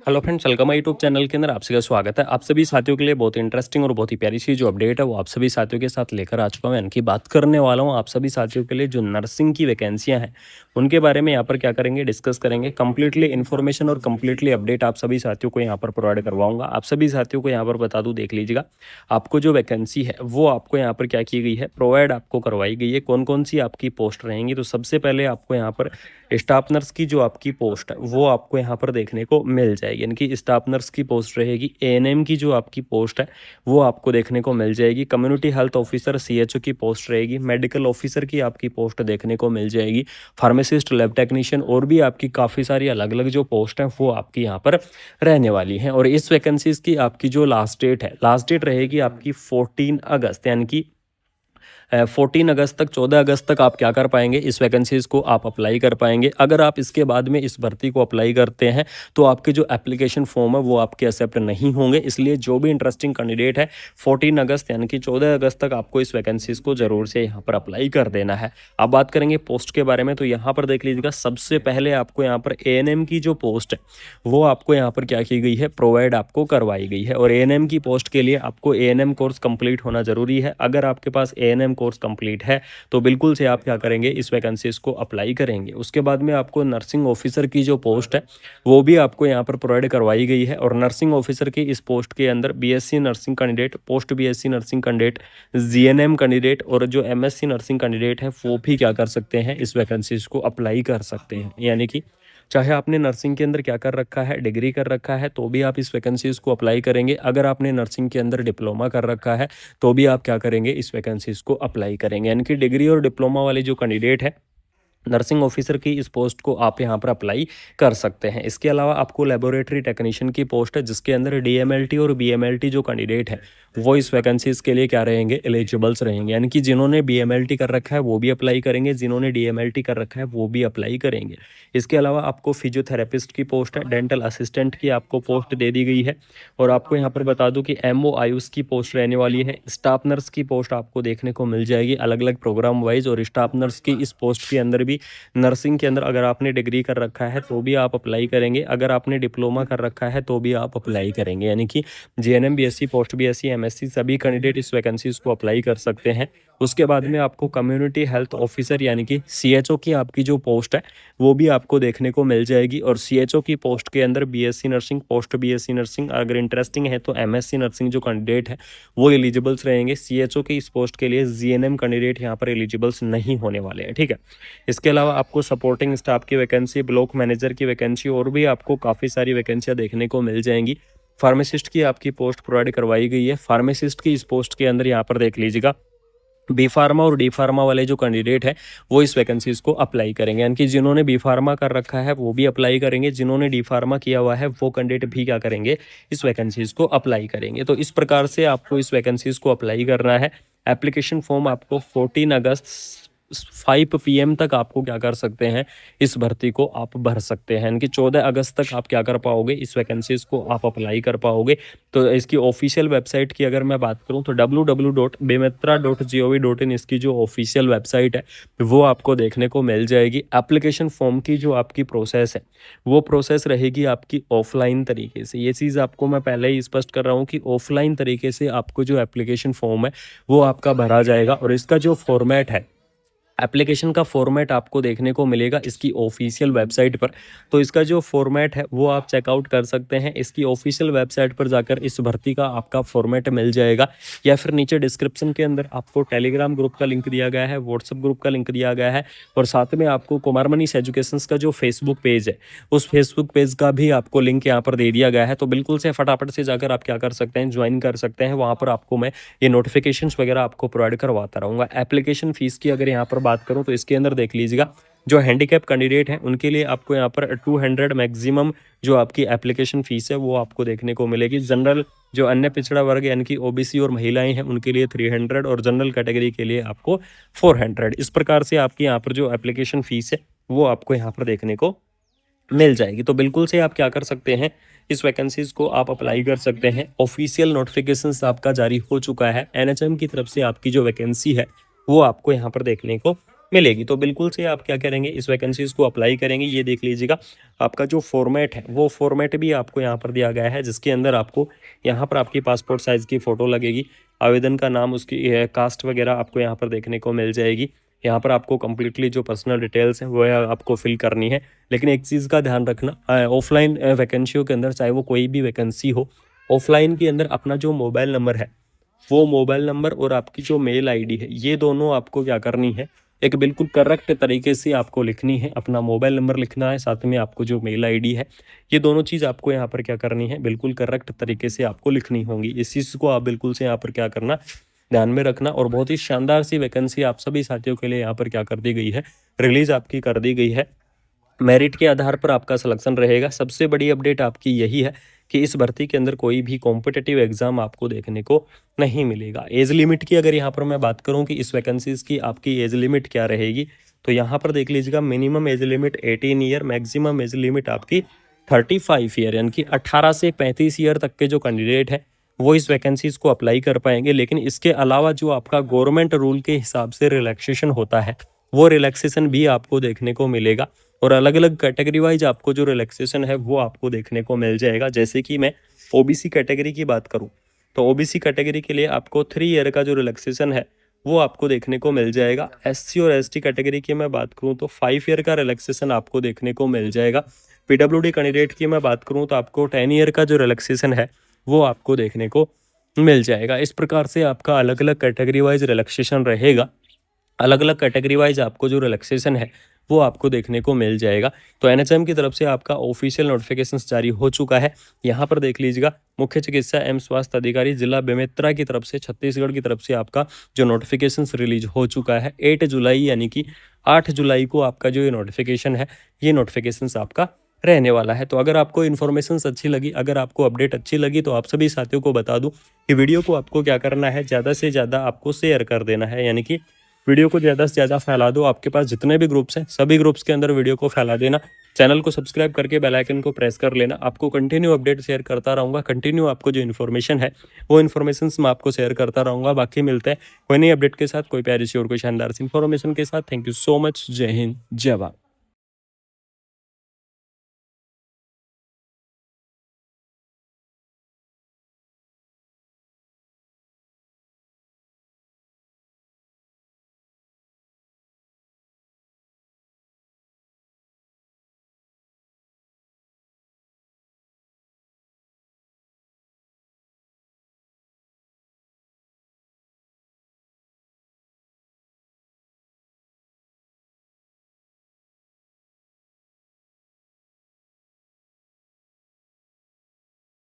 Hello friends, welcome my YouTube channel के अंदर आप सभी का स्वागत है। आप सभी साथियों के लिए बहुत इंटरेस्टिंग और बहुत ही प्यारी सी जो अपडेट है वो आप सभी साथियों के साथ लेकर आ चुका हूं। यानी कि बात करने वाला हूं आप सभी साथियों के लिए जो नर्सिंग की वैकेंसियां हैं उनके बारे में यहाँ पर क्या करेंगे, डिस्कस करेंगे। कंप्लीटली इन्फॉर्मेशन और कंप्लीटली अपडेट आप सभी साथियों को यहाँ पर प्रोवाइड करवाऊंगा। आप सभी साथियों को यहाँ पर बता दूँ, देख लीजिएगा। आपको जो वैकेंसी है वो आपको यहाँ पर क्या की गई है, प्रोवाइड आपको करवाई गई है। कौन कौन सी आपकी पोस्ट रहेंगी, तो सबसे पहले आपको यहाँ पर स्टाफ नर्स की जो आपकी पोस्ट है वो आपको यहाँ पर देखने को मिल जाएगी। यानी कि स्टाफ नर्स की पोस्ट रहेगी। एएनएम की जो आपकी पोस्ट है वो आपको देखने को मिल जाएगी। कम्युनिटी हेल्थ ऑफिसर सीएचओ की पोस्ट रहेगी। मेडिकल ऑफिसर की आपकी पोस्ट देखने को मिल जाएगी। फार्मासिस्ट, लैब टेक्नीशियन और भी आपकी काफ़ी सारी अलग अलग जो पोस्ट हैं वो आपकी यहाँ पर रहने वाली हैं। और इस वैकेंसीज की आपकी जो लास्ट डेट है, लास्ट डेट रहेगी आपकी 14 अगस्त, यानी कि 14 अगस्त तक, 14 अगस्त तक आप क्या कर पाएंगे, इस वैकेंसीज को आप अप्लाई कर पाएंगे। अगर आप इसके बाद में इस भर्ती को अप्लाई करते हैं तो आपके जो एप्लीकेशन फॉर्म है वो आपके एक्सेप्ट नहीं होंगे। इसलिए जो भी इंटरेस्टिंग कैंडिडेट है 14 अगस्त यानी कि 14 अगस्त तक आपको इस वैकेंसीज को जरूर से यहाँ पर अप्लाई कर देना है। अब बात करेंगे पोस्ट के बारे में, तो यहाँ पर देख लीजिएगा। सबसे पहले आपको यहाँ पर एएनएम की जो पोस्ट है वो आपको यहाँ पर क्या की गई है, प्रोवाइड आपको करवाई गई है। और एएनएम की पोस्ट के लिए आपको एएनएम कोर्स कंप्लीट होना जरूरी है। अगर आपके पास एएनएम कोर्स कंप्लीट है तो बिल्कुल से आप क्या करेंगे, इस वैकेंसीज को अप्लाई करेंगे। उसके बाद में आपको नर्सिंग ऑफिसर की जो पोस्ट है वो भी आपको यहाँ पर प्रोवाइड करवाई गई है। और नर्सिंग ऑफिसर की इस पोस्ट के अंदर BSc nursing candidate, post BSc nursing candidate, GNM candidate और जो एमएससी नर्सिंग कैंडिडेट है वो भी क्या कर सकते हैं, इस वैकेंसीज को अप्लाई कर सकते हैं। यानी कि चाहे आपने नर्सिंग के अंदर क्या कर रखा है, डिग्री कर रखा है, तो भी आप इस वैकेंसीज को अप्लाई करेंगे। अगर आपने नर्सिंग के अंदर डिप्लोमा कर रखा है तो भी आप क्या करेंगे, इस वैकेंसीज को अप्लाई करेंगे। यानी कि डिग्री और डिप्लोमा वाले जो कैंडिडेट है नर्सिंग ऑफिसर की इस पोस्ट को आप यहाँ पर अप्लाई कर सकते हैं। इसके अलावा आपको लेबोरेटरी टेक्नीशियन की पोस्ट है जिसके अंदर डीएमएलटी और बीएमएलटी जो कैंडिडेट है वो इस वैकेंसीज के लिए क्या रहेंगे, एलिजिबल्स रहेंगे। यानी कि जिन्होंने बीएमएलटी कर रखा है वो भी अप्लाई करेंगे, जिन्होंने डीएमएलटी कर रखा है वो भी अप्लाई करेंगे। इसके अलावा आपको फिजियोथेरेपिस्ट की पोस्ट है, डेंटल असिस्टेंट की आपको पोस्ट दे दी गई है। और आपको यहाँ पर बता दूं कि एमओ आयुष की पोस्ट रहने वाली है। स्टाफ नर्स की पोस्ट आपको देखने को मिल जाएगी अलग अलग प्रोग्राम वाइज। और स्टाफ नर्स की इस पोस्ट के अंदर भी नर्सिंग के अंदर अगर आपने डिग्री कर रखा है तो भी आप अप्लाई करेंगे, अगर आपने डिप्लोमा कर रखा है तो भी आप अप्लाई करेंगे। यानी कि GNM, BSc, post BSc, MSc सभी कैंडिडेट इस वैकेंसीज को अप्लाई कर सकते हैं। उसके बाद में आपको कम्युनिटी हेल्थ ऑफिसर यानी कि सीएचओ की आपकी जो पोस्ट है वो भी आपको देखने को मिल जाएगी। और सीएचओ की पोस्ट के अंदर BSc nursing, post BSc nursing, अगर इंटरेस्टिंग है तो एमएससी नर्सिंग जो कैंडिडेट है वो एलिजिबल्स रहेंगे। सीएचओ की इस पोस्ट के लिए जीएनएम कैंडिडेट यहाँ पर एलिजिबल्स नहीं होने वाले हैं, ठीक है। इसके अलावा आपको सपोर्टिंग स्टाफ की वैकेंसी, ब्लॉक मैनेजर की वैकेंसी और भी आपको काफ़ी सारी वैकेंसियाँ देखने को मिल जाएंगी। फार्मासिस्ट की आपकी पोस्ट प्रोवाइड करवाई गई है। फार्मासिस्ट की इस पोस्ट के अंदर यहाँ पर देख लीजिएगा, बी फार्मा और डी फार्मा वाले जो कैंडिडेट हैं वो इस वैकेंसीज को अप्लाई करेंगे। यानी कि जिन्होंने बी फार्मा कर रखा है वो भी अप्लाई करेंगे, जिन्होंने डी फार्मा किया हुआ है वो कैंडिडेट भी क्या करेंगे, इस वैकेंसीज को अप्लाई करेंगे। तो इस प्रकार से आपको इस वैकेंसीज को अप्लाई करना है। एप्लीकेशन फॉर्म आपको 14 अगस्त 5 PM तक आपको क्या कर सकते हैं, इस भर्ती को आप भर सकते हैं। यानी कि 14 अगस्त तक आप क्या कर पाओगे, इस वैकेंसीज को आप अप्लाई कर पाओगे। तो इसकी ऑफिशियल वेबसाइट की अगर मैं बात करूं तो www.bemitra.gov.in इसकी जो ऑफिशियल वेबसाइट है वो आपको देखने को मिल जाएगी। एप्लीकेशन फॉर्म की जो आपकी प्रोसेस है वो प्रोसेस रहेगी आपकी ऑफलाइन तरीके से। ये चीज़ आपको मैं पहले ही स्पष्ट कर रहा हूँ कि ऑफलाइन तरीके से आपको जो एप्लीकेशन फॉर्म है वो आपका भरा जाएगा। और इसका जो फॉर्मेट है, एप्लीकेशन का फॉर्मेट आपको देखने को मिलेगा इसकी ऑफिशियल वेबसाइट पर। तो इसका जो फॉर्मेट है वो आप चेकआउट कर सकते हैं। इसकी ऑफिशियल वेबसाइट पर जाकर इस भर्ती का आपका फॉर्मेट मिल जाएगा, या फिर नीचे डिस्क्रिप्शन के अंदर आपको टेलीग्राम ग्रुप का लिंक दिया गया है, व्हाट्सएप ग्रुप का लिंक दिया गया है। और साथ में आपको कुमार मनीष एजुकेशंस का जो फेसबुक पेज है उस फेसबुक पेज का भी आपको लिंक यहाँ पर दे दिया गया है। तो बिल्कुल से फटाफट से जाकर आप क्या कर सकते हैं, ज्वाइन कर सकते हैं। वहाँ पर आपको मैं ये नोटिफिकेशंस वगैरह आपको प्रोवाइड करवाता रहूँगा। एप्लीकेशन फीस की अगर यहाँ पर बात करूँ तो इसके अंदर देख लीजिएगा, जो हैंडीकैप कैंडिडेट हैं उनके लिए आपको यहाँ पर 200 मैक्सिमम जो आपकी एप्लीकेशन फीस है वो आपको देखने को मिलेगी। जनरल जो अन्य पिछड़ा वर्ग यानी कि ओबीसी और महिलाएं हैं उनके लिए 300 और जनरल कैटेगरी के लिए आपको 400। इस प्रकार से आपकी यहाँ पर जो एप्लीकेशन फीस है वो आपको यहाँ पर देखने को मिल जाएगी। तो बिल्कुल से आप क्या कर सकते हैं, इस वैकेंसीज को आप अप्लाई कर सकते हैं। ऑफिशियल नोटिफिकेशंस आपका जारी हो चुका है। एनएचएम की तरफ से आपकी जो वैकेंसी है वो आपको यहाँ पर देखने को मिलेगी। तो बिल्कुल से आप क्या करेंगे, इस वैकेंसीज़ को अप्लाई करेंगे। ये देख लीजिएगा, आपका जो फॉर्मेट है वो फॉर्मेट भी आपको यहाँ पर दिया गया है, जिसके अंदर आपको यहाँ पर आपकी पासपोर्ट साइज़ की फ़ोटो लगेगी, आवेदन का नाम, उसकी कास्ट वगैरह आपको यहाँ पर देखने को मिल जाएगी। यहाँ पर आपको कंप्लीटली जो पर्सनल डिटेल्स हैं वो आपको फिल करनी है। लेकिन एक चीज़ का ध्यान रखना, ऑफलाइन वैकेंसियों के अंदर चाहे वो कोई भी वैकेंसी हो, ऑफलाइन के अंदर अपना जो मोबाइल नंबर है, वो मोबाइल नंबर और आपकी जो मेल आईडी है, ये दोनों आपको क्या करनी है, एक बिल्कुल करेक्ट तरीके से आपको लिखनी है। अपना मोबाइल नंबर लिखना है, साथ में आपको जो मेल आईडी है, ये दोनों चीज़ आपको यहाँ पर क्या करनी है, बिल्कुल करेक्ट तरीके से आपको लिखनी होंगी। इस चीज़ को आप बिल्कुल से यहाँ पर क्या करना, ध्यान में रखना। और बहुत ही शानदार सी वैकेंसी आप सभी साथियों के लिए यहाँ पर क्या कर दी गई है, रिलीज़ आपकी कर दी गई है। मेरिट के आधार पर आपका सिलेक्शन रहेगा। सबसे बड़ी अपडेट आपकी यही है कि इस भर्ती के अंदर कोई भी कॉम्पिटिटिव एग्जाम आपको देखने को नहीं मिलेगा। एज लिमिट की अगर यहाँ पर मैं बात करूँ कि इस वैकेंसीज़ की आपकी एज लिमिट क्या रहेगी, तो यहाँ पर देख लीजिएगा, minimum age limit 18 year, maximum age limit आपकी 35 ईयर, यानी कि 18 से 35 ईयर तक के जो कैंडिडेट है वो इस वैकेंसीज़ को अप्लाई कर पाएंगे। लेकिन इसके अलावा जो आपका गवर्नमेंट रूल के हिसाब से रिलैक्सेशन होता है, वो रिलैक्सेशन भी आपको देखने को मिलेगा। और अलग अलग कैटेगरी वाइज आपको जो रिलैक्सेशन है वो आपको देखने को मिल जाएगा। जैसे कि मैं ओबीसी कैटेगरी की बात करूं, तो ओबीसी कैटेगरी के लिए आपको 3 ईयर का जो रिलैक्सेशन है वो आपको देखने को मिल जाएगा। एससी और एसटी कैटेगरी की मैं बात करूं तो 5 ईयर का रिलैक्सेशन आपको देखने को मिल जाएगा। पीडब्ल्यूडी कैंडिडेट की मैं बात करूं तो आपको 10 ईयर का जो रिलैक्सेशन है वो आपको देखने को मिल जाएगा। इस प्रकार से आपका अलग अलग कैटेगरी वाइज रिलैक्सेशन रहेगा। अलग अलग कैटेगरी वाइज आपको जो रिलैक्सेशन है वो आपको देखने को मिल जाएगा। तो एनएचएम की तरफ से आपका ऑफिशियल नोटिफिकेशंस जारी हो चुका है। यहाँ पर देख लीजिएगा, मुख्य चिकित्सा एवं स्वास्थ्य अधिकारी जिला बेमेतरा की तरफ से, छत्तीसगढ़ की तरफ से आपका जो नोटिफिकेशंस रिलीज हो चुका है 8 जुलाई, यानी कि 8 जुलाई को आपका जो ये नोटिफिकेशन है, ये नोटिफिकेशंस आपका रहने वाला है। तो अगर आपको इन्फॉर्मेशंस अच्छी लगी, अगर आपको अपडेट अच्छी लगी, तो आप सभी साथियों को बता दूं कि वीडियो को आपको क्या करना है, ज़्यादा से ज़्यादा आपको शेयर कर देना है। यानी कि वीडियो को ज़्यादा से ज़्यादा फैला दो। आपके पास जितने भी ग्रुप्स हैं, सभी ग्रुप्स के अंदर वीडियो को फैला देना। चैनल को सब्सक्राइब करके बेल आइकन को प्रेस कर लेना। आपको कंटिन्यू अपडेट शेयर करता रहूँगा। कंटिन्यू आपको जो इन्फॉर्मेशन है वो इन्फॉर्मेशन मैं आपको शेयर करता रहूँगा। बाकी मिलते हैं कोई नई अपडेट के साथ, कोई प्यारी सी और कोई शानदार सी इन्फॉर्मेशन के साथ। Thank you so much. जय हिंद, जय भारत।